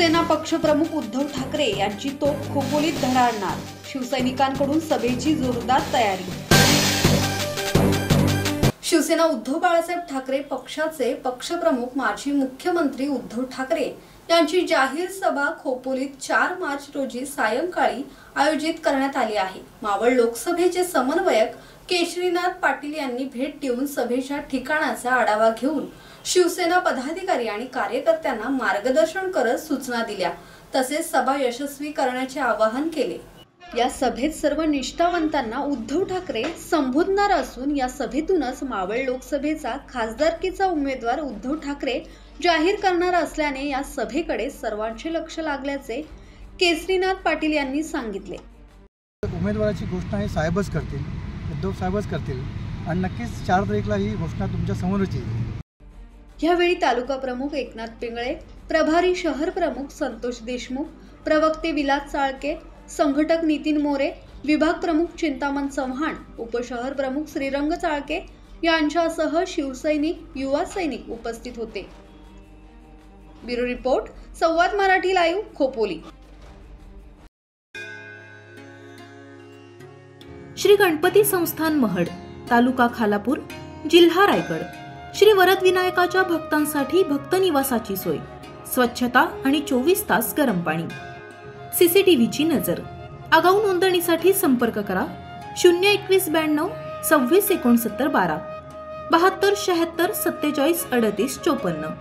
शिवसेना पक्षप्रमुख उद्धव ठाकरे यांची तोफ खोपोलीत धडाडणार, शिवसैनिकांकडून सभेची जोरदार तयारी। शिवसेना उद्धव बाळासाहेब ठाकरे पक्षाचे पक्षप्रमुख माजी मुख्यमंत्री उद्धव ठाकरे यांची जाहीर सभा खोपोलीत 4 मार्च रोजी सायंकाळी आयोजित करण्यात आली आहे। मावळ लोकसभेचे समन्वयक केशरीनाथ पाटील यांनी भेट देऊन सभेच्या ठिकाणाचा आढावा घेऊन शिवसेना पदाधिकारी आणि कार्यकर्त्यांना मार्गदर्शन करत सूचना दिल्या, तसेच सभा यशस्वी करण्याचे आवाहन केले। या सभेत सर्व निष्ठावंतांना उद्धव ठाकरे संबोधणार असून या सभेतूनच मावळ लोकसभेचा खासदारकीचा उमेदवार उद्धव ठाकरे जाहीर करणार असल्याने या सभेकडे सर्वांचे लक्ष लागल्याचे केशरीनाथ पाटील यांनी सांगितले। उमेदवाराची घोषणा हे साहेबच करतील, उद्धव साहेबच करतील आणि नक्कीच 4 तारीखला ही घोषणा तुमच्या समोरच येईल। यावेळी तालुका प्रमुख एकनाथ पिंगळे, प्रभारी शहर प्रमुख संतोष देशमुख, प्रवक्ते विलास चाळके, संघटक नितीन मोरे, विभाग प्रमुख चिंतामण चव्हाण, उपशहर प्रमुख श्रीरंग चाळके यांच्यासह शिवसैनिक, युवा सैनिक उपस्थित होते। ब्युरो रिपोर्ट, संवाद मराठी लाईव्ह, खोपोली। श्री गणपती संस्थान महड, तालुका खालापूर, जिल्हा रायगड। श्री वरद विनायकाच्या भक्तांसाठी भक्त निवासाची सोय, स्वच्छता आणि 24 तास गरम पाणी, सीसीटीव्हीची नजर। आगाऊ नोंदणीसाठी संपर्क करा 02192 26 69 12 72 76 47 38 54।